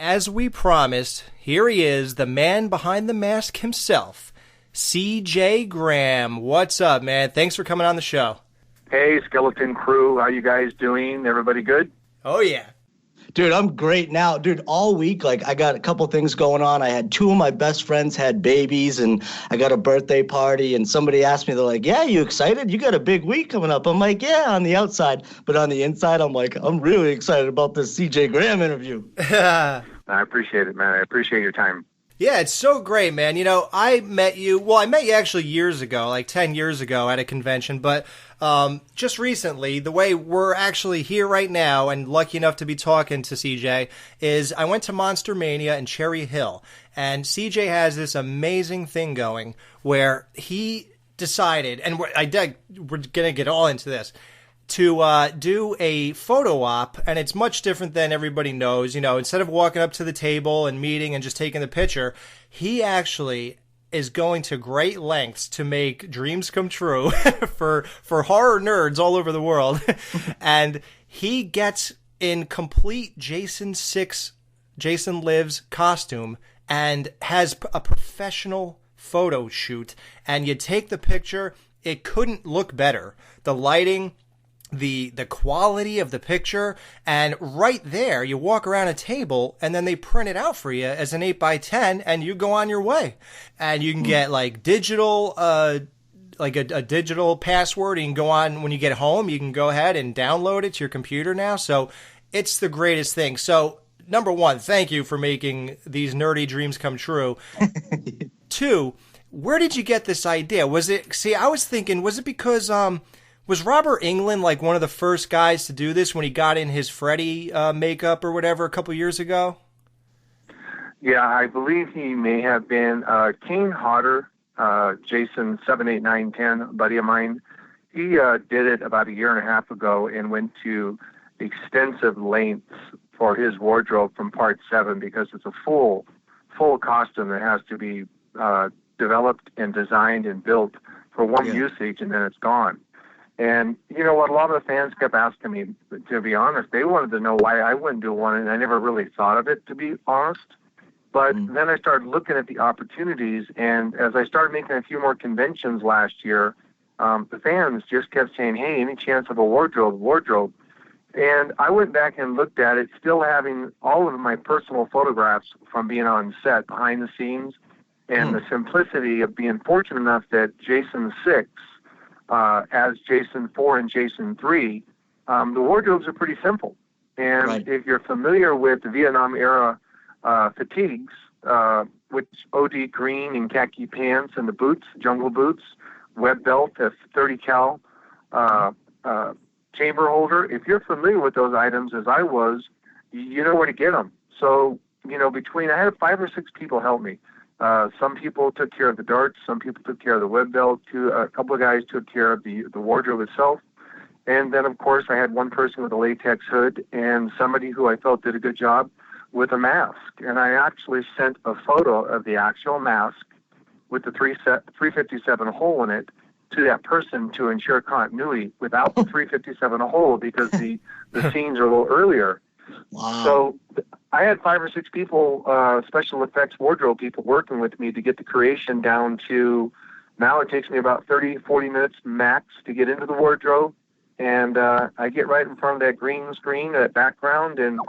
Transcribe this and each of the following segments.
as we promised, here he is, the man behind the mask himself, CJ Graham. What's up, man? Thanks for coming on the show. Hey, Skeleton Crew. How you guys doing? Everybody good? Oh, yeah. Dude, I'm great now. Dude, all week, I got a couple things going on. I had two of my best friends had babies, and I got a birthday party, and somebody asked me, they're like, yeah, you excited? You got a big week coming up. I'm like, yeah, on the outside. But on the inside, I'm like, I'm really excited about this CJ Graham interview. I appreciate it, man. I appreciate your time. Yeah, it's so great, man. You know, I met you actually years ago, like 10 years ago at a convention, but just recently, the way we're actually here right now and lucky enough to be talking to CJ is I went to Monster Mania in Cherry Hill, and CJ has this amazing thing going where he decided, and we're going to get all into this, to do a photo op, and it's much different than everybody knows. You know, instead of walking up to the table and meeting and just taking the picture, he actually is going to great lengths to make dreams come true for horror nerds all over the world. And he gets in complete Jason Lives costume and has a professional photo shoot, and you take the picture, it couldn't look better. The lighting, the quality of the picture, and right there you walk around a table and then they print it out for you as an 8x10 and you go on your way. And you can get like digital like a digital password. You can go on when you get home, you can go ahead and download it to your computer now. So it's the greatest thing. So number one, thank you for making these nerdy dreams come true. Two, where did you get this idea? Was it because was Robert Englund like one of the first guys to do this when he got in his Freddy makeup or whatever a couple years ago? Yeah, I believe he may have been Kane Hodder, Jason 78910, a buddy of mine. He did it about a year and a half ago and went to extensive lengths for his wardrobe from Part 7 because it's a full costume that has to be developed and designed and built for one usage, and then it's gone. And you know what? A lot of the fans kept asking me, to be honest, they wanted to know why I wouldn't do one, and I never really thought of it, to be honest. But then I started looking at the opportunities, and as I started making a few more conventions last year, the fans just kept saying, hey, any chance of a wardrobe? And I went back and looked at it, still having all of my personal photographs from being on set, behind the scenes, and the simplicity of being fortunate enough that Jason 6, as Jason 4 and Jason 3, the wardrobes are pretty simple. And if you're familiar with the Vietnam-era fatigues, which OD green and khaki pants and the boots, jungle boots, web belt, a 30 cal chamber holder, if you're familiar with those items, as I was, you know where to get them. So, you know, I had 5 or 6 people help me. Some people took care of the darts. Some people took care of the web belt. A couple of guys took care of the wardrobe itself. And then, of course, I had one person with a latex hood and somebody who I felt did a good job with a mask. And I actually sent a photo of the actual mask with the 357 hole in it to that person to ensure continuity without the 357 hole because the scenes are a little earlier. Wow. So I had 5 or 6 people, special effects wardrobe people working with me to get the creation down to, now it takes me about 30, 40 minutes max to get into the wardrobe. And I get right in front of that green screen, that background, and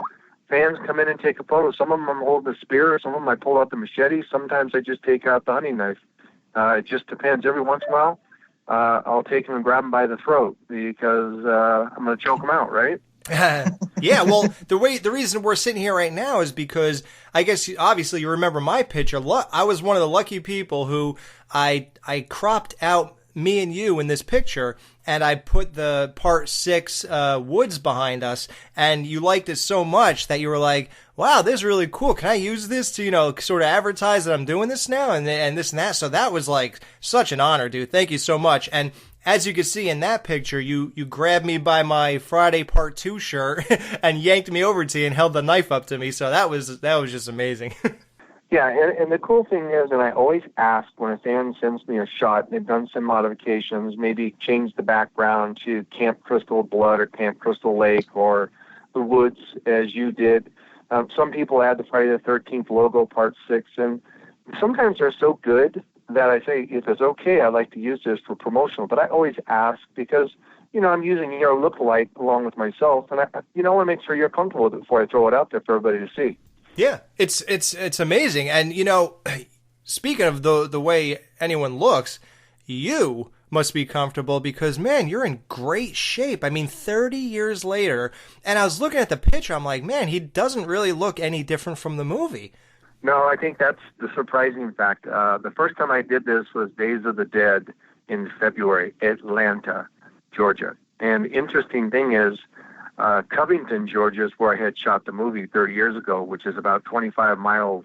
fans come in and take a photo. Some of them I'm holding the spear, some of them I pull out the machete, sometimes I just take out the hunting knife. It just depends. Every once in a while, I'll take them and grab them by the throat because I'm going to choke them out, right? Yeah, well, the reason we're sitting here right now is because I guess obviously you remember my picture. I was one of the lucky people who I cropped out me and you in this picture, and I put the Part 6 woods behind us, and you liked it so much that you were like, wow, this is really cool. Can I use this to, you know, sort of advertise that I'm doing this now and this and that? So that was like such an honor, dude. Thank you so much. And as you can see in that picture, you grabbed me by my Friday Part 2 shirt and yanked me over to you and held the knife up to me. So that was just amazing. Yeah, and the cool thing is, and I always ask when a fan sends me a shot, they've done some modifications, maybe changed the background to Camp Crystal Blood or Camp Crystal Lake or the woods as you did. Some people add the Friday the 13th logo, Part 6, and sometimes they're so good that I say, if it's okay, I'd like to use this for promotional. But I always ask because, I'm using your lookalike along with myself, and I want to make sure you're comfortable with it before I throw it out there for everybody to see. Yeah, it's amazing. And, speaking of the way anyone looks, you must be comfortable because, man, you're in great shape. I mean, 30 years later, and I was looking at the picture, I'm like, man, he doesn't really look any different from the movie. No, I think that's the surprising fact. The first time I did this was Days of the Dead in February, Atlanta, Georgia. And the interesting thing is, Covington, Georgia is where I had shot the movie 30 years ago, which is about 25 miles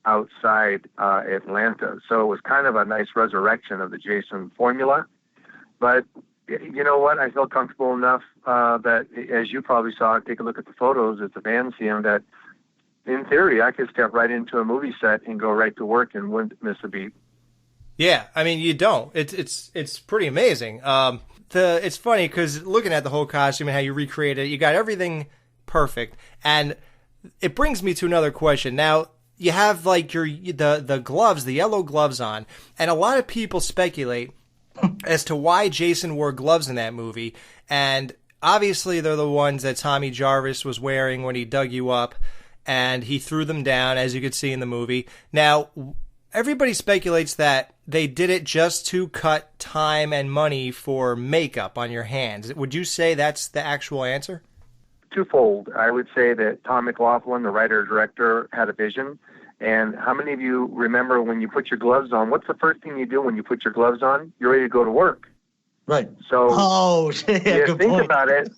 outside Atlanta. So it was kind of a nice resurrection of the Jason formula. But you know what? I felt comfortable enough that, as you probably saw, take a look at the photos, as the fans see them, that in theory I could step right into a movie set and go right to work and wouldn't miss a beat. Yeah, I mean, you don't. It's pretty amazing. It's funny because looking at the whole costume and how you recreate it, you got everything perfect, and it brings me to another question. Now, you have like the gloves, the yellow gloves on, and a lot of people speculate as to why Jason wore gloves in that movie, and obviously they're the ones that Tommy Jarvis was wearing when he dug you up, and he threw them down, as you could see in the movie. Now, everybody speculates that they did it just to cut time and money for makeup on your hands. Would you say that's the actual answer? Twofold. I would say that Tom McLaughlin, the writer-director, had a vision. And how many of you remember when you put your gloves on, what's the first thing you do when you put your gloves on? You're ready to go to work. Right. So yeah, you think about it.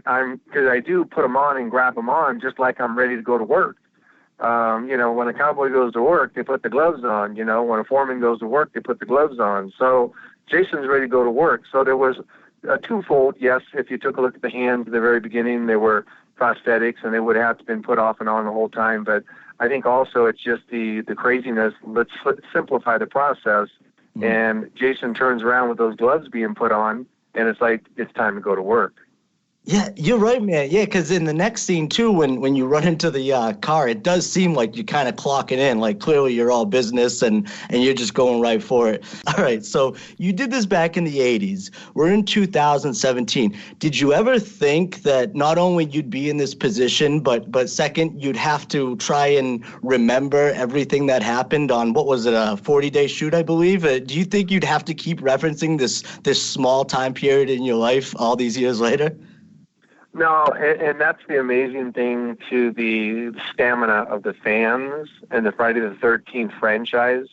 Because I do put them on and grab them on just like I'm ready to go to work. When a cowboy goes to work, they put the gloves on. When a foreman goes to work, they put the gloves on. So Jason's ready to go to work. So there was a twofold. Yes, if you took a look at the hands at the very beginning, they were prosthetics, and they would have to been put off and on the whole time. But I think also it's just the craziness. Let's simplify the process. Mm-hmm. And Jason turns around with those gloves being put on, and it's like it's time to go to work. Yeah, you're right, man. Yeah, because in the next scene, too, when you run into the car, it does seem like you're kind of clocking in. Like, clearly you're all business and you're just going right for it. All right, so you did this back in the 80s. We're in 2017. Did you ever think that not only you'd be in this position, but second, you'd have to try and remember everything that happened on, what was it, a 40-day shoot, I believe? Do you think you'd have to keep referencing this small time period in your life all these years later? No, and that's the amazing thing to the stamina of the fans and the Friday the 13th franchise.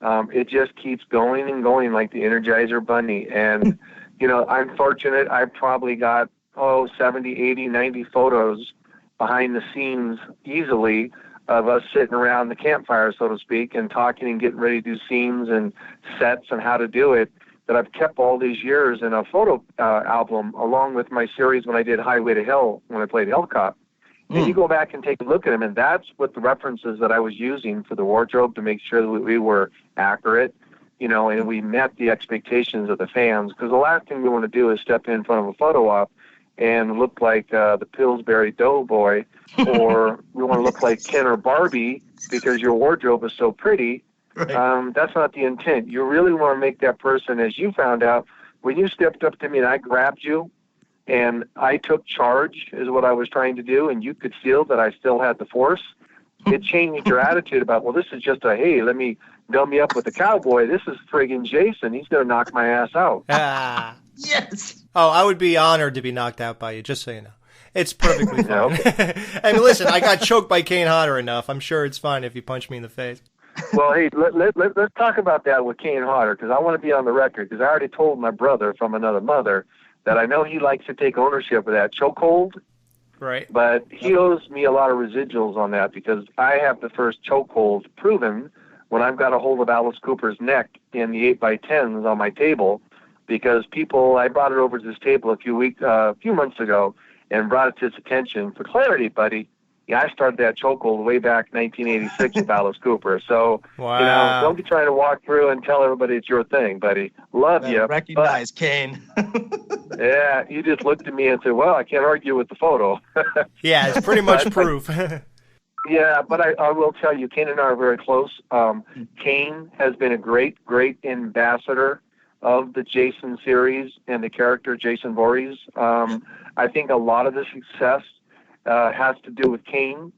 It just keeps going and going like the Energizer Bunny. And, I'm fortunate. I've probably got, 70, 80, 90 photos behind the scenes easily of us sitting around the campfire, so to speak, and talking and getting ready to do scenes and sets and how to do it, that I've kept all these years in a photo album, along with my series when I did Highway to Hell, when I played Hell Cop. And you go back and take a look at them, and that's what the references that I was using for the wardrobe to make sure that we were accurate, and we met the expectations of the fans. Because the last thing we want to do is step in front of a photo op and look like the Pillsbury Doughboy, or we want to look like Ken or Barbie because your wardrobe is so pretty. Right. That's not the intent. You really want to make that person, as you found out, when you stepped up to me and I grabbed you and I took charge is what I was trying to do, and you could feel that I still had the force. It changed your attitude about, well, this is just hey, let me dumb me up with the cowboy. This is friggin' Jason. He's going to knock my ass out. Yes. Oh, I would be honored to be knocked out by you, just so you know. It's perfectly fine. I mean, listen, I got choked by Kane Hodder enough. I'm sure it's fine if you punch me in the face. Well, hey, let's talk about that with Kane Hodder, because I want to be on the record, because I already told my brother from another mother that I know he likes to take ownership of that chokehold. Right. But he owes me a lot of residuals on that, because I have the first chokehold proven when I've got a hold of Alice Cooper's neck in the 8x10s on my table, because I brought it over to this table a few months ago and brought it to his attention. For clarity, buddy, Yeah, I started that chokehold way back 1986 with Alice Cooper. So, Wow. don't be trying to walk through and tell everybody it's your thing, buddy. Love you. Recognize Kane. Yeah, you just looked at me and said, well, I can't argue with the photo. Yeah, it's pretty much proof. Yeah, but I will tell you, Kane and I are very close. Kane has been a great, great ambassador of the Jason series and the character Jason Voorhees. I think a lot of the success has to do with Kane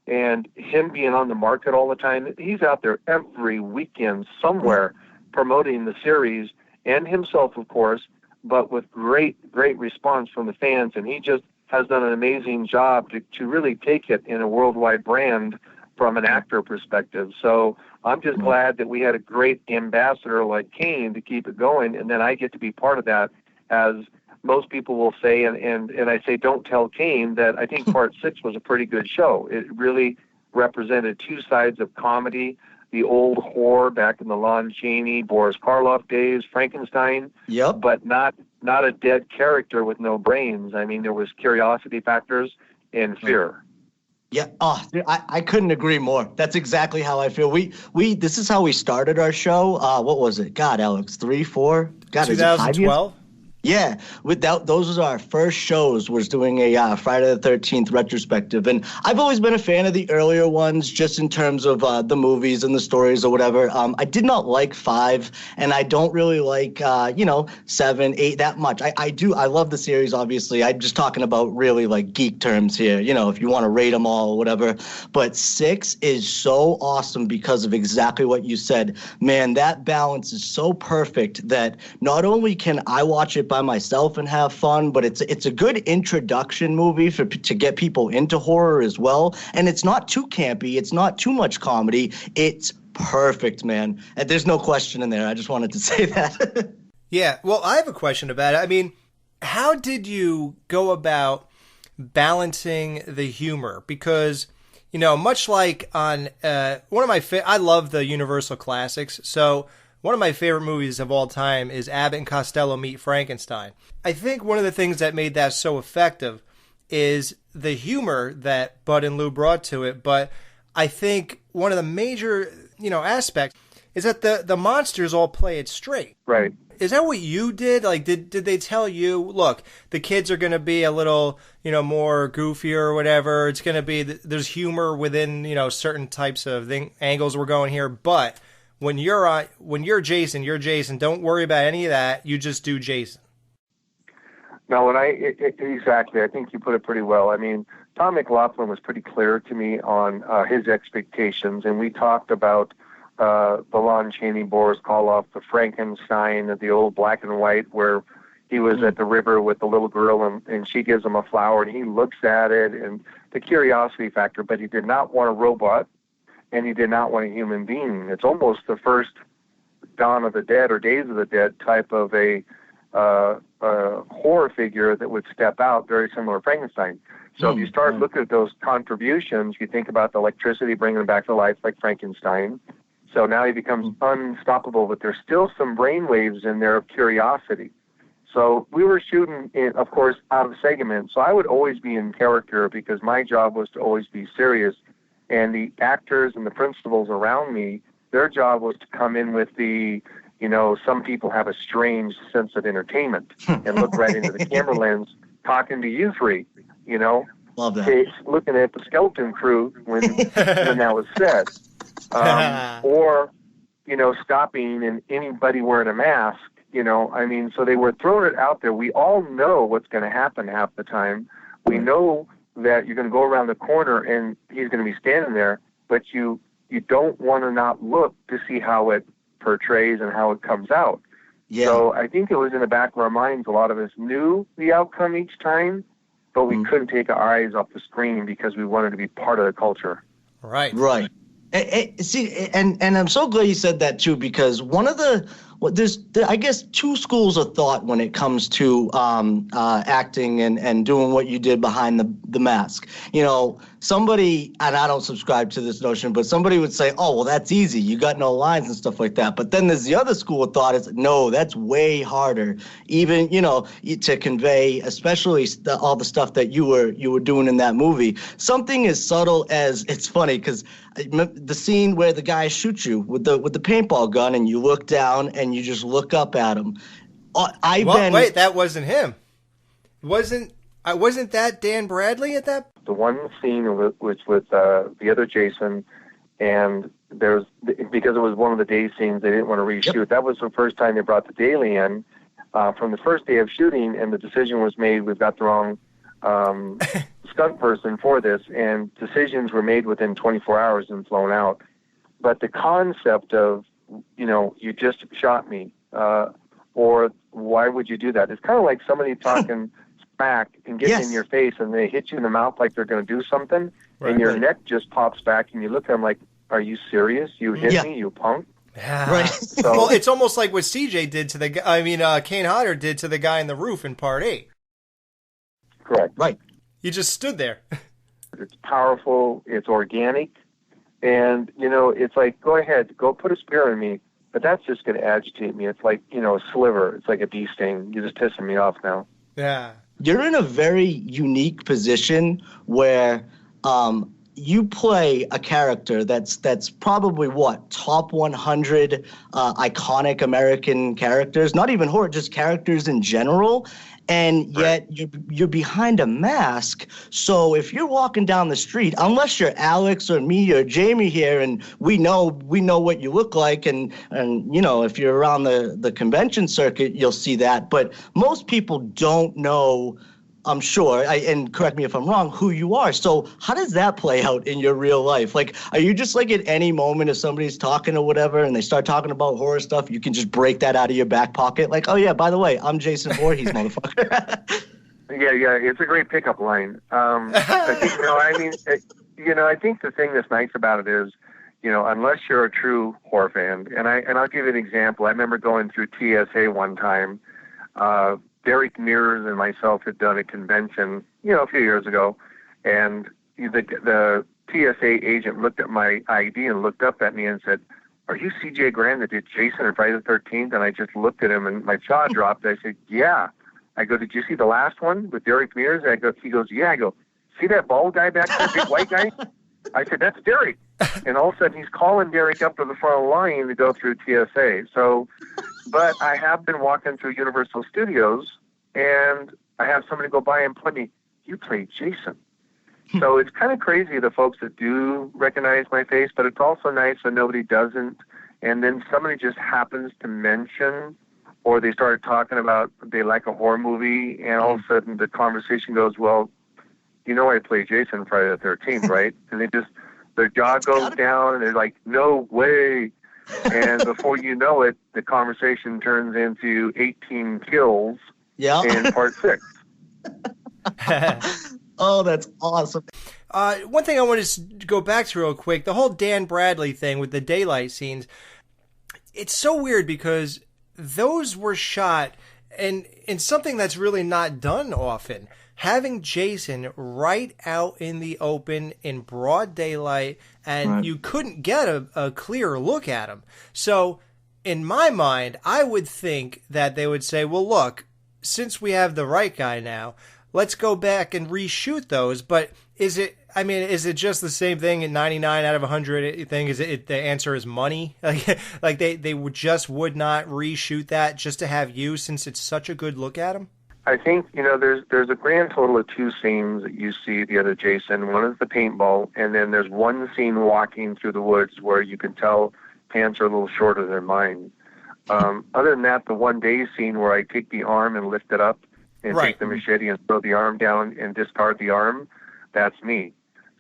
and him being on the market all the time. He's out there every weekend somewhere promoting the series and himself, of course, but with great, great response from the fans. And he just has done an amazing job to really take it in a worldwide brand from an actor perspective. So I'm just glad that we had a great ambassador like Kane to keep it going, and then I get to be part of that. As most people will say, and I say don't tell Kane, that I think Part 6 was a pretty good show. It really represented two sides of comedy, the old horror back in the Lon Chaney, Boris Karloff days, Frankenstein, Yep. but not a dead character with no brains. I mean, there was curiosity factors and fear. Yeah, I couldn't agree more. That's exactly how I feel. We this is how we started our show. What was it? God, Alex, 3, 4? God, is it 5 years? 2012? Yeah, those was our first shows, was doing a Friday the 13th retrospective. And I've always been a fan of the earlier ones, just in terms of the movies and the stories or whatever. I did not like 5, and I don't really like, 7, 8 that much. I love the series, obviously. I'm just talking about really like geek terms here, if you want to rate them all or whatever. But 6 is so awesome because of exactly what you said. Man, that balance is so perfect that not only can I watch it by myself and have fun, but it's a good introduction movie to get people into horror as well. And it's not too campy. It's not too much comedy. It's perfect, man. And there's no question in there. I just wanted to say that. Yeah. Well, I have a question about it. I mean, how did you go about balancing the humor? Because, much like on one of my I love the Universal classics. So one of my favorite movies of all time is Abbott and Costello Meet Frankenstein. I think one of the things that made that so effective is the humor that Bud and Lou brought to it. But I think one of the major, aspects is that the monsters all play it straight. Right. Is that what you did? Like, did they tell you, look, the kids are going to be a little, more goofier or whatever. It's going to be, there's humor within, certain types of angles we're going here. But when you're Jason, you're Jason. Don't worry about any of that. You just do Jason. No, exactly. I think you put it pretty well. I mean, Tom McLaughlin was pretty clear to me on his expectations, and we talked about the Lon Chaney, Boris Karloff, the Frankenstein, the old black and white, where he was at the river with the little girl, and she gives him a flower, and he looks at it, and the curiosity factor, but he did not want a robot, and he did not want a human being. It's almost the first Dawn of the Dead or Days of the Dead type of a horror figure that would step out, very similar to Frankenstein. So if you start looking at those contributions, you think about the electricity bringing him back to life like Frankenstein. So now he becomes unstoppable, but there's still some brain waves in there of curiosity. So we were shooting, of course, out of segment. So I would always be in character because my job was to always be serious. And the actors and the principals around me, their job was to come in with the, some people have a strange sense of entertainment and look right into the camera lens talking to you three, Love that. Looking at the skeleton crew when that was said. Or, stopping and anybody wearing a mask, so they were throwing it out there. We all know what's going to happen half the time. We know that you're going to go around the corner and he's going to be standing there, but you don't want to not look to see how it portrays and how it comes out. Yeah. So I think it was in the back of our minds. A lot of us knew the outcome each time, but we couldn't take our eyes off the screen because we wanted to be part of the culture. Right. Right. See, and I'm so glad you said that too, because there's I guess two schools of thought when it comes to acting and doing what you did behind the mask. somebody, and I don't subscribe to this notion, but somebody would say, oh, well, that's easy. You got no lines and stuff like that. But then there's the other school of thought is, no, that's way harder, even, to convey, especially all the stuff that you were doing in that movie. Something as subtle as, it's funny because the scene where the guy shoots you with the paintball gun and you look down and you just look up at him. Wait, that wasn't him. Wasn't that Dan Bradley at that? The one scene was with the other Jason, and because it was one of the day scenes, they didn't want to reshoot. Yep. That was the first time they brought the daily in from the first day of shooting, and the decision was made, we've got the wrong stunt person for this, and decisions were made within 24 hours and flown out. But the concept of, you just shot me, or why would you do that? It's kind of like somebody talking back and getting in your face, and they hit you in the mouth like they're going to do something, and your neck just pops back, and you look at them like, are you serious? You hit me, you punk? Yeah. Right. So, well, it's almost like what CJ did to the guy, Kane Hodder did to the guy in the roof in Part 8. Correct. Right. You just stood there. It's powerful, it's organic, and, it's like, go ahead, go put a spear in me, but that's just going to agitate me. It's like, a sliver. It's like a bee sting. You're just pissing me off now. Yeah. You're in a very unique position where you play a character that's probably top 100 iconic American characters, not even horror, just characters in general. And yet you're behind a mask. So if you're walking down the street, unless you're Alex or me or Jamie here, and we know what you look like, and if you're around the convention circuit, you'll see that. But most people don't know, I'm sure, and correct me if I'm wrong, who you are. So how does that play out in your real life? Like, are you just like at any moment if somebody's talking or whatever and they start talking about horror stuff, you can just break that out of your back pocket? Like, oh yeah, by the way, I'm Jason Voorhees, motherfucker. Yeah, it's a great pickup line. I think the thing that's nice about it is, unless you're a true horror fan, and I'll give you an example. I remember going through TSA one time. Derek Mears and myself had done a convention, a few years ago, and the TSA agent looked at my ID and looked up at me and said, "Are you CJ Graham that did Jason and Friday the 13th?" And I just looked at him and my jaw dropped. I said, "Yeah." I go, "Did you see the last one with Derek Mears?" He goes, "Yeah." I go, "See that bald guy back there, big white guy?" I said, "That's Derek." And all of a sudden he's calling Derek up to the front line to go through TSA. So, but I have been walking through Universal Studios, and I have somebody go by and play me, "You played Jason." So it's kind of crazy, the folks that do recognize my face, but it's also nice when nobody doesn't. And then somebody just happens to mention, or they start talking about they like a horror movie, and all of a sudden the conversation goes, "Well, I played Jason Friday the 13th, right?" And their jaw goes down, and they're like, "No way." And before you know it, the conversation turns into 18 kills in Part 6. Oh, that's awesome. One thing I want to go back to real quick, the whole Dan Bradley thing with the daylight scenes, it's so weird because those were shot in something that's really not done often. Having Jason right out in the open in broad daylight, and you couldn't get a clear look at him. So in my mind, I would think that they would say, well, look, since we have the right guy now, let's go back and reshoot those. But is it just the same thing in 99 out of 100 thing? Is it the answer is money? Like they would not reshoot that just to have you, since it's such a good look at him? I think, there's a grand total of 2 scenes that you see the other Jason. One is the paintball, and then there's one scene walking through the woods where you can tell pants are a little shorter than mine. Other than that, the one day scene where I take the arm and lift it up and take the machete and throw the arm down and discard the arm, that's me.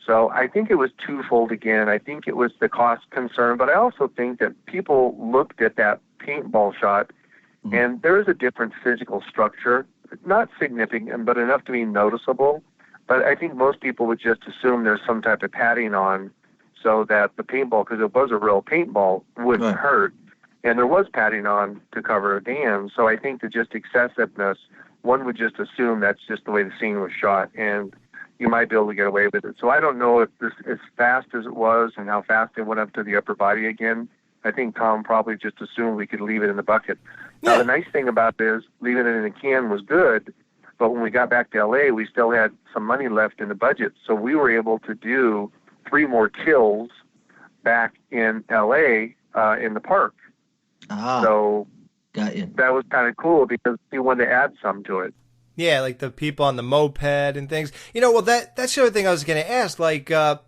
So I think it was twofold again. I think it was the cost concern, but I also think that people looked at that paintball shot, and there is a different physical structure, not significant, but enough to be noticeable. But I think most people would just assume there's some type of padding on so that the paintball, because it was a real paintball, wouldn't hurt. And there was padding on to cover Dan. So I think that just excessiveness, one would just assume that's just the way the scene was shot. And, you might be able to get away with it. So I don't know if this, as fast as it was and how fast it went up to the upper body again, I think Tom probably just assumed we could leave it in the bucket. Now, the nice thing about it is leaving it in a can was good, but when we got back to L.A., we still had some money left in the budget. So we were able to do 3 more kills back in L.A. In the park. So got you. That was kind of cool because we wanted to add some to it. Yeah, like the people on the moped and things. Well, that's the other thing I was going to ask. Like the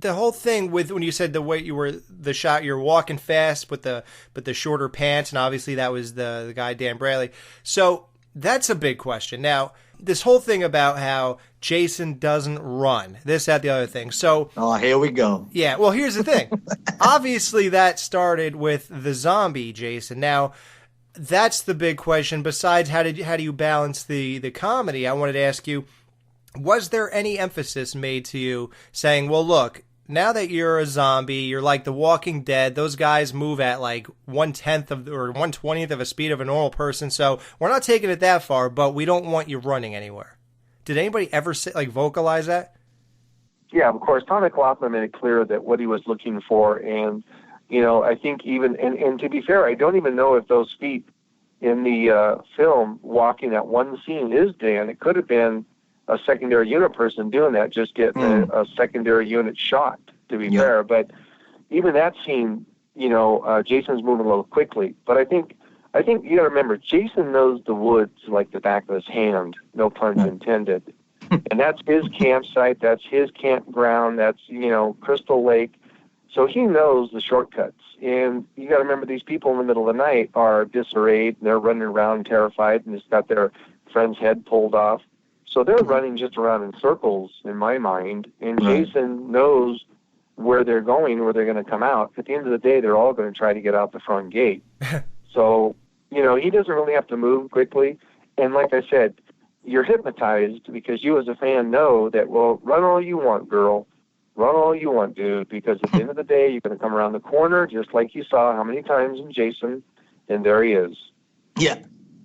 whole thing with when you said the way you were the shot, you're walking fast with the shorter pants, and obviously that was the guy Dan Bradley. So that's a big question. Now, this whole thing about how Jason doesn't run, this, that, the other thing. So here we go. Yeah, well, here's the thing. Obviously, that started with the zombie Jason. Now, that's the big question. Besides, how do you balance the comedy? I wanted to ask you, was there any emphasis made to you saying, well, look, now that you're a zombie, you're like The Walking Dead. Those guys move at like 1/10 of or 1/20th of a speed of a normal person. So we're not taking it that far, but we don't want you running anywhere. Did anybody ever vocalize that? Yeah, of course. Tom McLaughlin made it clear that what he was looking for, and I think even and to be fair, I don't even know if those feet in the film walking that one scene is Dan. It could have been a secondary unit person doing that, just getting a secondary unit shot, to be fair. But even that scene, Jason's moving a little quickly. But I think you got to remember, Jason knows the woods like the back of his hand, no pun intended. And that's his campsite, that's his campground, that's, Crystal Lake. So he knows the shortcuts. And you got to remember, these people in the middle of the night are disarrayed, and they're running around terrified, and just got their friend's head pulled off. So they're running just around in circles, in my mind, and Jason knows where they're going, where they're going to come out. At the end of the day, they're all going to try to get out the front gate. So, he doesn't really have to move quickly. And like I said, you're hypnotized because you as a fan know that, well, run all you want, girl. Run all you want, dude, because at the end of the day, you're going to come around the corner, just like you saw how many times in Jason, and there he is. Yeah.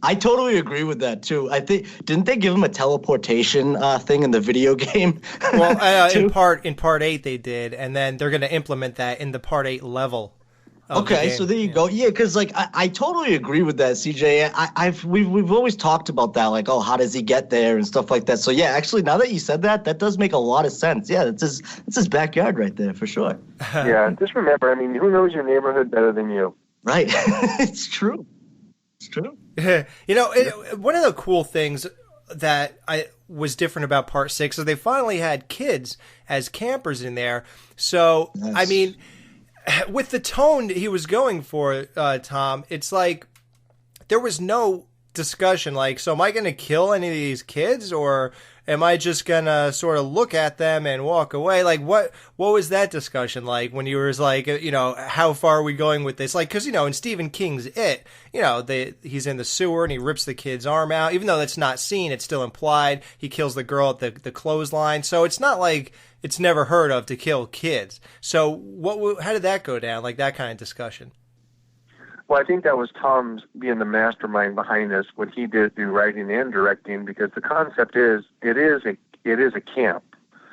I totally agree with that too. I think didn't they give him a teleportation thing in the video game? Well, in part 8 they did, and then they're going to implement that in the part 8 level. Okay, so there you go. Yeah, because I totally agree with that, CJ. We've always talked about that, like, oh, how does he get there and stuff like that. So yeah, actually, now that you said that, that does make a lot of sense. Yeah, it's his backyard right there for sure. Yeah, just remember, who knows your neighborhood better than you? Right, it's true. It's true. One of the cool things that was different about part 6 is they finally had kids as campers in there. So, yes. With the tone he was going for, Tom, it's like there was no discussion. Like, so am I going to kill any of these kids, or am I just going to sort of look at them and walk away? Like, what was that discussion like when you were like, how far are we going with this? Like, because, in Stephen King's It, he's in the sewer and he rips the kid's arm out. Even though that's not seen, it's still implied. He kills the girl at the clothesline. So it's not like it's never heard of to kill kids. So how did that go down, like that kind of discussion? Well, I think that was Tom's being the mastermind behind this, what he did through writing and directing, because the concept is it is a camp.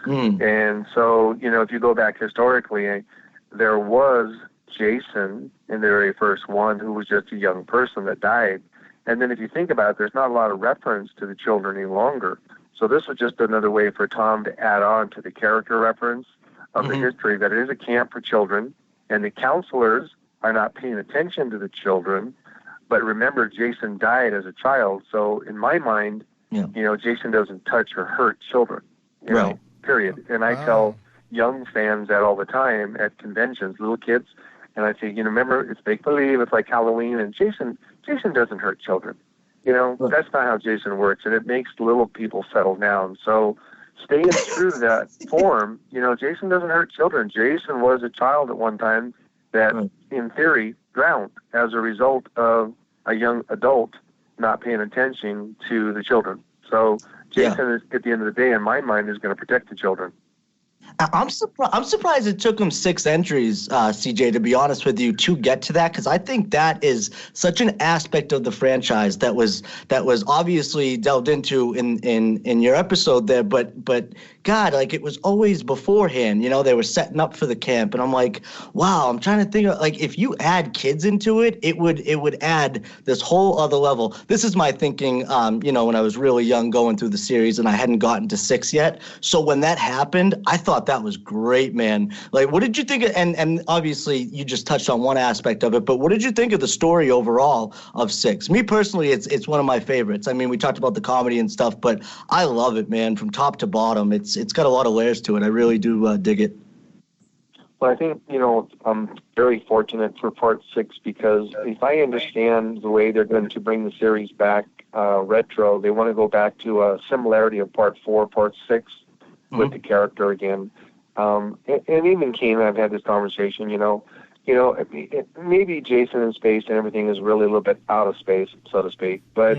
And so, if you go back historically, there was Jason in the very first one who was just a young person that died. And then if you think about it, there's not a lot of reference to the children any longer. So this was just another way for Tom to add on to the character reference of the history, that it is a camp for children, and the counselors are not paying attention to the children. But remember, Jason died as a child, so in my mind, Jason doesn't touch or hurt children, period. And I tell young fans that all the time at conventions, little kids, and I say, remember, it's make-believe, it's like Halloween, and Jason doesn't hurt children. That's not how Jason works, and it makes little people settle down. So staying true to that form, Jason doesn't hurt children. Jason was a child at one time that, in theory, drowned as a result of a young adult not paying attention to the children. So Jason, is, at the end of the day, in my mind, is going to protect the children. I'm surprised it took him 6 entries, CJ, to be honest with you, to get to that, because I think that is such an aspect of the franchise that was obviously delved into in your episode there, but God, like it was always beforehand. They were setting up for the camp, and I'm like, wow. I'm trying to think of like if you add kids into it, it would add this whole other level. This is my thinking. When I was really young, going through the series, and I hadn't gotten to 6 yet. So when that happened, I thought that was great, man. Like, what did you think? And obviously, you just touched on one aspect of it, but what did you think of the story overall of 6? Me personally, it's one of my favorites. I mean, we talked about the comedy and stuff, but I love it, man, from top to bottom. It's got a lot of layers to it. I really do dig it. Well, I think, I'm very fortunate for Part 6 because if I understand the way they're going to bring the series back retro, they want to go back to a similarity of Part 4, Part 6 with the character again. And even Kane and I've had this conversation, maybe Jason in space and everything is really a little bit out of space, so to speak. But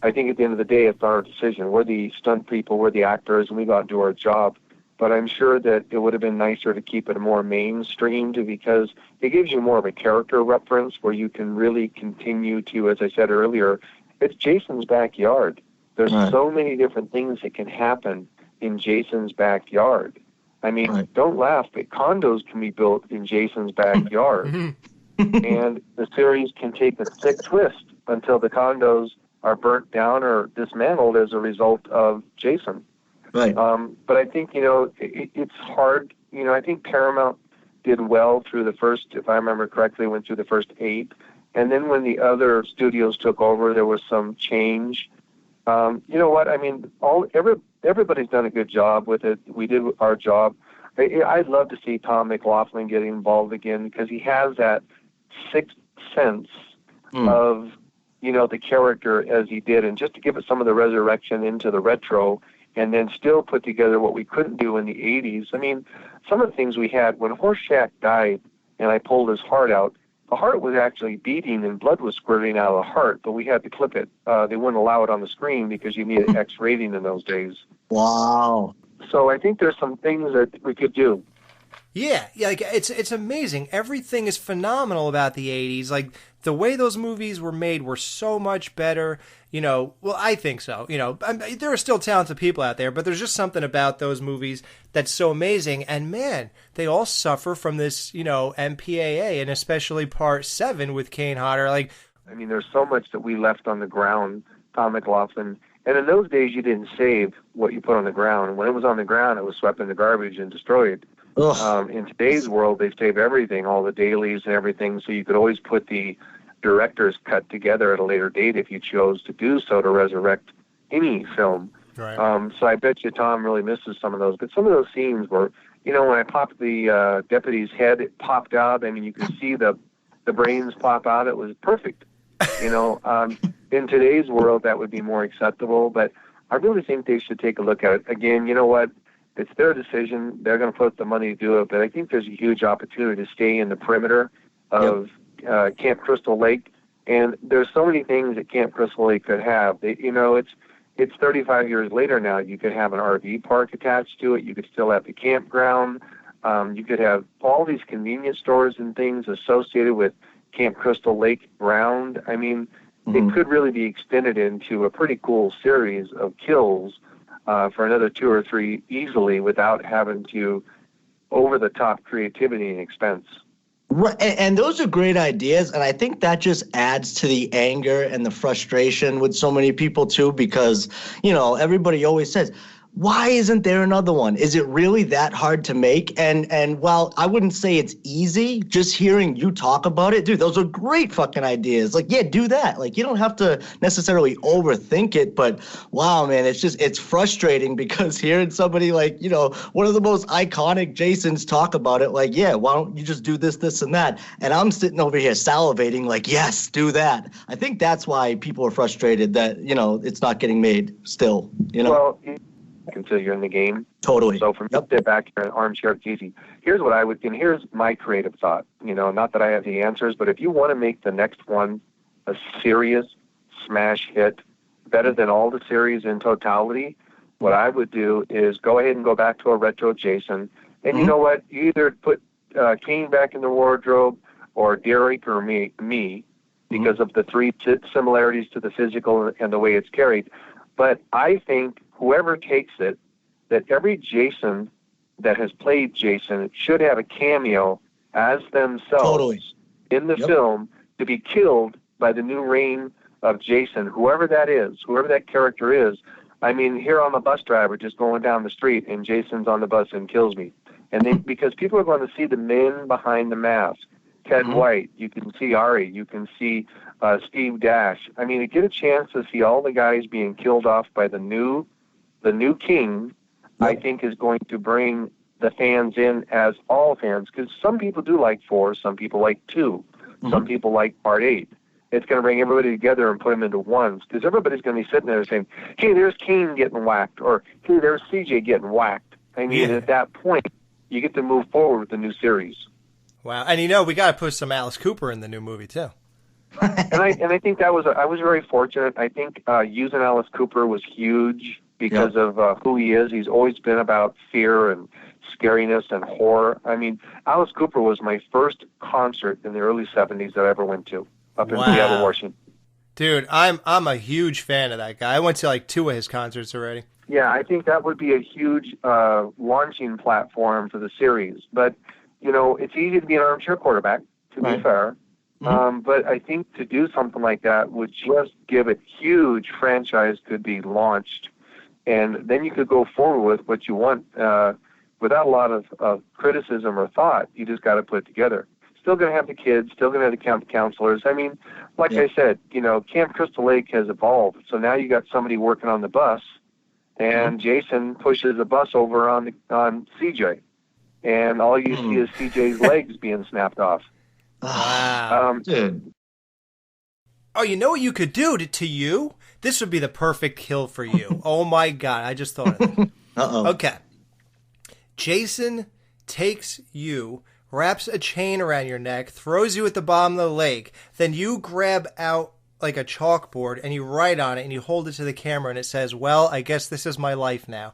I think at the end of the day, it's our decision. We're the stunt people, we're the actors, and we got to do our job. But I'm sure that it would have been nicer to keep it more mainstreamed because it gives you more of a character reference where you can really continue to, as I said earlier, it's Jason's backyard. There's so many different things that can happen in Jason's backyard. I mean, don't laugh, but condos can be built in Jason's backyard. And the series can take a sick twist until the condos are burnt down or dismantled as a result of Jason. Right. But I think, it's hard. I think Paramount did well through the first, if I remember correctly, went through the first 8. And then when the other studios took over, there was some change. You know what? I mean, everybody's done a good job with it. We did our job. I'd love to see Tom McLaughlin get involved again because he has that sixth sense of, the character as he did. And just to give it some of the resurrection into the retro and then still put together what we couldn't do in the 80s. I mean, some of the things we had, when Horshack died and I pulled his heart out, the heart was actually beating and blood was squirting out of the heart, but we had to clip it. They wouldn't allow it on the screen because you needed X rating in those days. Wow. So I think there's some things that we could do. Yeah, like it's amazing. Everything is phenomenal about the 80s. Like the way those movies were made were so much better. Well, I think so. There are still talented people out there, but there's just something about those movies that's so amazing. And man, they all suffer from this, MPAA, and especially Part 7 with Kane Hodder. Like, I mean, there's so much that we left on the ground, Tom McLaughlin. And in those days, you didn't save what you put on the ground. When it was on the ground, it was swept in the garbage and destroyed. In today's world, they save everything, all the dailies and everything, so you could always put the director's cut together at a later date if you chose to do so to resurrect any film. Right. So I bet you Tom really misses some of those. But some of those scenes were, when I popped the deputy's head, it popped out. I mean, you could see the brains pop out. It was perfect. In today's world, that would be more acceptable. But I really think they should take a look at it. Again, you know what? It's their decision. They're going to put the money to do it. But I think there's a huge opportunity to stay in the perimeter of Camp Crystal Lake. And there's so many things that Camp Crystal Lake could have. It's 35 years later now. You could have an RV park attached to it. You could still have the campground. You could have all these convenience stores and things associated with Camp Crystal Lake ground. I mean, it could really be extended into a pretty cool series of kills for another 2 or 3 easily without having to over-the-top creativity and expense. Right, and those are great ideas, and I think that just adds to the anger and the frustration with so many people too, because everybody always says, why isn't there another one? Is it really that hard to make? And while I wouldn't say it's easy, just hearing you talk about it, dude, those are great fucking ideas. Like, yeah, do that. Like, you don't have to necessarily overthink it, but wow, man, it's frustrating because hearing somebody like, one of the most iconic Jasons talk about it, like, yeah, why don't you just do this, this, and that? And I'm sitting over here salivating like, yes, do that. I think that's why people are frustrated that, it's not getting made still, Well, until you're in the game. Totally. So from sit back here in armchair, it's easy. Here's what I would, and here's my creative thought. Not that I have the answers, but if you want to make the next one a serious smash hit, better than all the series in totality, what I would do is go ahead and go back to a retro Jason. And you know what? You either put Kane back in the wardrobe or Derek or me because of the 3 similarities to the physical and the way it's carried. But I think whoever takes it that every Jason that has played Jason should have a cameo as themselves Totally. in the film to be killed by the new reign of Jason, whoever that is, whoever that character is. I mean, here I'm a bus driver just going down the street, and Jason's on the bus and kills me. And they, because people are going to see the men behind the mask. Ted White, you can see Ari, you can see Steve Dash. I mean, to get a chance to see all the guys being killed off by the new king, I think is going to bring the fans in as all fans, because some people do like 4, some people like 2, some people like Part 8. It's going to bring everybody together and put them into ones, because everybody's going to be sitting there saying, hey, there's Kane getting whacked, or hey, there's CJ getting whacked. I mean, at that point, you get to move forward with the new series. Wow. And we got to put some Alice Cooper in the new movie, too. and I think I was very fortunate. I think using Alice Cooper was huge because of who he is. He's always been about fear and scariness and horror. I mean, Alice Cooper was my first concert in the early 70s that I ever went to up in Seattle, Washington. Dude, I'm a huge fan of that guy. I went to like 2 of his concerts already. Yeah, I think that would be a huge launching platform for the series. But, it's easy to be an armchair quarterback, to be fair. But I think to do something like that would just give a huge franchise could be launched. And then you could go forward with what you want without a lot of criticism or thought. You just got to put it together. Still going to have the kids, still going to have the camp counselors. I mean, like I said, Camp Crystal Lake has evolved. So now you got somebody working on the bus, and Jason pushes the bus over on CJ. And all you see is CJ's legs being snapped off. Wow. Dude. Oh, you know what you could do to you? This would be the perfect kill for you. Oh, my God. I just thought of it. Okay. Jason takes you, wraps a chain around your neck, throws you at the bottom of the lake. Then you grab out like a chalkboard and you write on it and you hold it to the camera and it says, well, I guess this is my life now.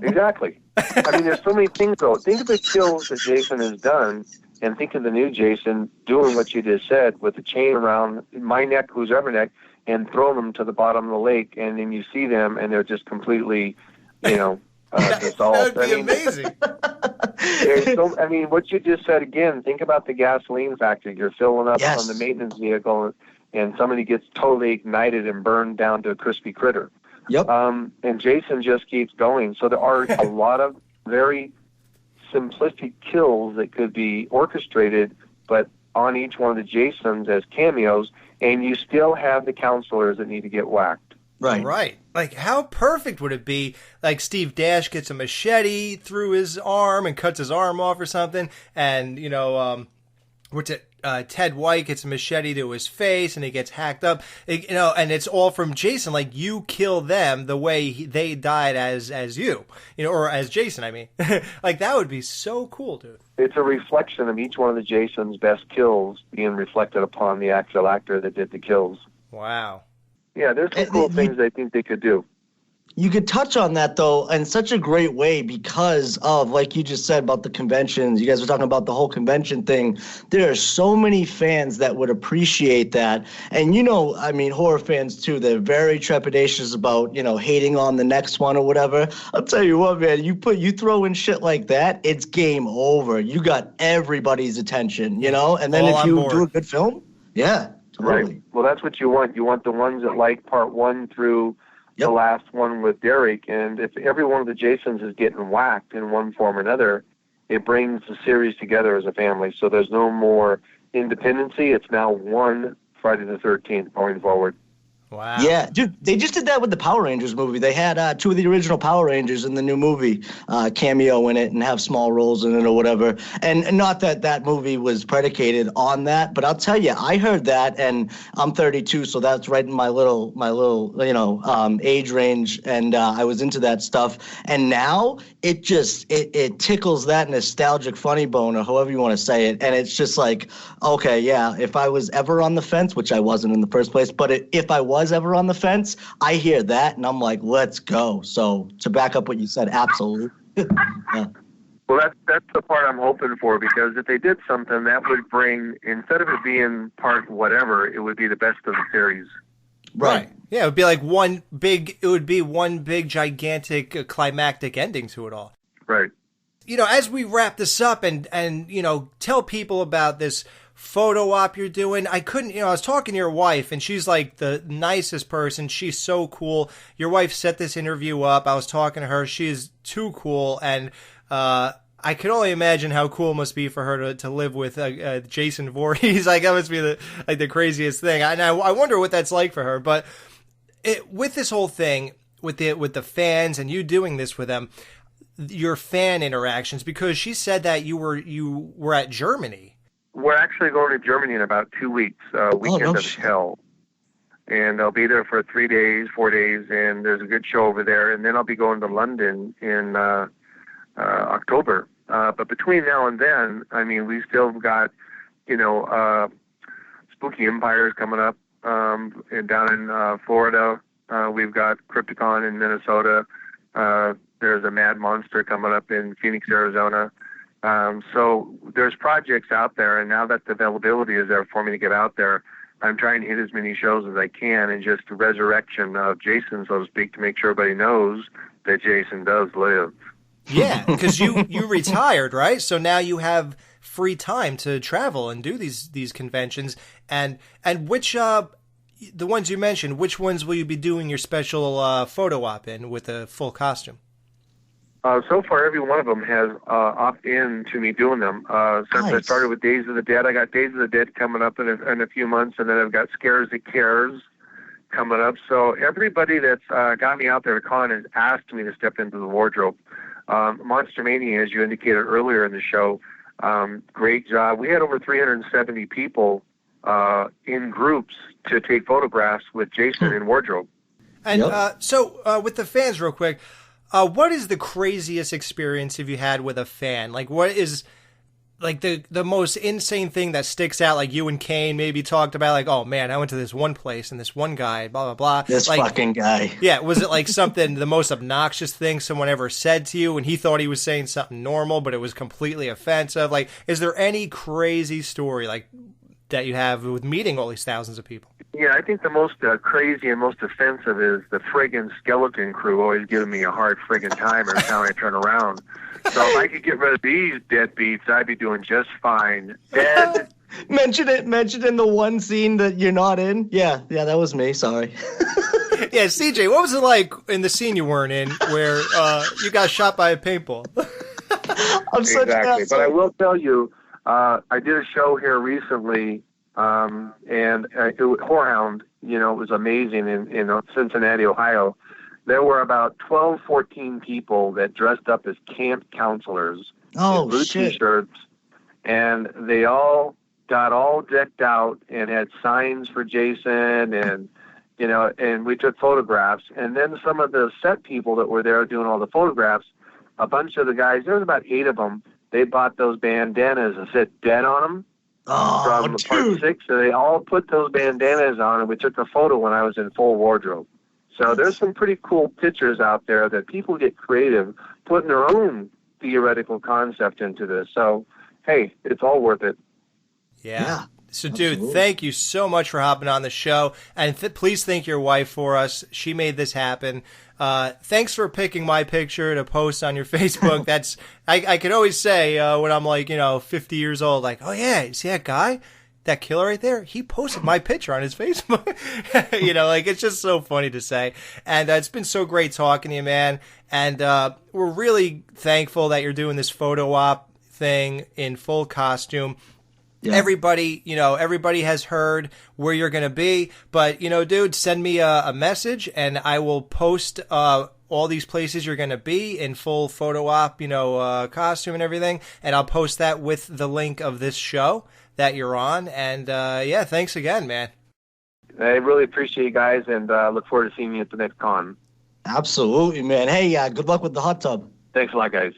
Exactly. I mean, there's so many things, though. Think of the kills that Jason has done, and think of the new Jason doing what you just said with the chain around my neck, whoever neck, and throwing them to the bottom of the lake, and then you see them, and they're just completely, dissolved. That would be amazing. I mean, what you just said again, think about the gasoline factory. You're filling up on the maintenance vehicle, and somebody gets totally ignited and burned down to a crispy critter. Yep. And Jason just keeps going. So there are a lot of very simplistic kills that could be orchestrated, but on each one of the Jasons as cameos, and you still have the counselors that need to get whacked. Right. Like, how perfect would it be? Like, Steve Dash gets a machete through his arm and cuts his arm off or something, and, Ted White gets a machete to his face and he gets hacked up, and it's all from Jason. Like, you kill them the way they died as you, or as Jason, I mean. Like, that would be so cool, dude. It's a reflection of each one of the Jason's best kills being reflected upon the actual actor that did the kills. Wow. Yeah, there's some cool things I think they could do. You could touch on that, though, in such a great way because of, like you just said about the conventions. You guys were talking about the whole convention thing. There are so many fans that would appreciate that. And, horror fans, too, they're very trepidatious about, hating on the next one or whatever. I'll tell you what, man, you throw in shit like that, it's game over. You got everybody's attention, And then if you do a good film, yeah, totally. Right. Well, that's what you want. You want the ones that like part 1 through the last one with Derek, and if every one of the Jasons is getting whacked in one form or another, it brings the series together as a family. So there's no more independency. It's now one Friday the 13th going forward. Wow. Yeah, dude, they just did that with the Power Rangers movie. They had 2 of the original Power Rangers in the new movie cameo in it and have small roles in it or whatever. And not that movie was predicated on that, but I'll tell you, I heard that, and I'm 32, so that's right in my little age range, and I was into that stuff. And now it tickles that nostalgic funny bone, or however you want to say it, and it's just like, okay, yeah, if I was ever on the fence, which I wasn't in the first place, but if I was ever on the fence, I hear that and I'm like, let's go. So to back up what you said, absolutely. Yeah. Well, that's the part I'm hoping for, because if they did something, that would bring, instead of it being part whatever, it would be the best of the series. Right. Yeah, it would be like one big gigantic climactic ending to it all. Right. You know, as we wrap this up and you know, tell people about this photo op you're doing, I was talking to your wife, and she's like the nicest person. She's so cool. Your wife set this interview up. I was talking to her. She's too cool, and I can only imagine how cool it must be for her to live with Jason Voorhees. Like, that must be the craziest thing. And I wonder what that's like for her. But with this whole thing, with the fans and you doing this with them, your fan interactions, because she said that you were at Germany. We're actually going to Germany in about 2 weecks, Weekend of Hell. And I'll be there for 3 days, 4 days, and there's a good show over there. And then I'll be going to London in October. But between now and then, I mean, we still got, Spooky Empires coming up and down in Florida. We've got Crypticon in Minnesota. There's a Mad Monster coming up in Phoenix, Arizona. So there's projects out there, and now that the availability is there for me to get out there, I'm trying to hit as many shows as I can, and just the resurrection of Jason, so to speak, to make sure everybody knows that Jason does live. Yeah, because you retired, right? So now you have free time to travel and do these conventions. And which the ones you mentioned, which ones will you be doing your special photo op in with a full costume? So far, every one of them has opted in to me doing them. Since I started with Days of the Dead, I got Days of the Dead coming up in a few months, and then I've got Scares That Cares coming up. So everybody that's got me out there at con has asked me to step into the wardrobe. Monster Mania, as you indicated earlier in the show, great job. We had over 370 people in groups to take photographs with Jason in wardrobe. And so with the fans, real quick, what is the craziest experience have you had with a fan? Like, what is like the most insane thing that sticks out? Like, you and Kane maybe talked about, like, oh man, I went to this one place and this one guy, blah blah blah. This fucking guy. Yeah, was it like something the most obnoxious thing someone ever said to you, and he thought he was saying something normal, but it was completely offensive? Like, is there any crazy story like that you have with meeting all these thousands of people? Yeah, I think the most crazy and most offensive is the friggin' skeleton crew always giving me a hard friggin' time every time I turn around. So if I could get rid of these deadbeats, I'd be doing just fine. Dead. Mention it in the one scene that you're not in. Yeah, that was me. Sorry. Yeah, CJ, what was it like in the scene you weren't in where you got shot by a paintball? Exactly. But I will tell you, I did a show here recently, and Whorehound, it was amazing in Cincinnati, Ohio. There were about 12, 14 people that dressed up as camp counselors in blue T-shirts, and they all got all decked out and had signs for Jason, and and we took photographs. And then some of the set people that were there doing all the photographs, a bunch of the guys, there was about 8 of them, they bought those bandanas and said "dead" on them from Part 6, so they all put those bandanas on, and we took a photo when I was in full wardrobe. So there's some pretty cool pictures out there that people get creative, putting their own theoretical concept into this. So, hey, it's all worth it. Yeah. So, dude, thank you so much for hopping on the show. And please thank your wife for us. She made this happen. Thanks for picking my picture to post on your Facebook. That's I can always say when I'm like, 50 years old, like, oh, yeah, you see that guy? That killer right there, he posted my picture on his Facebook. It's just so funny to say. And it's been so great talking to you, man. And we're really thankful that you're doing this photo op thing in full costume. Yeah. Everybody has heard where you're going to be. But, dude, send me a message, and I will post all these places you're going to be in full photo op, costume and everything. And I'll post that with the link of this show that you're on. And thanks again, man. I really appreciate you guys, and look forward to seeing you at the next con. Absolutely, man. Hey, good luck with the hot tub. Thanks a lot, guys.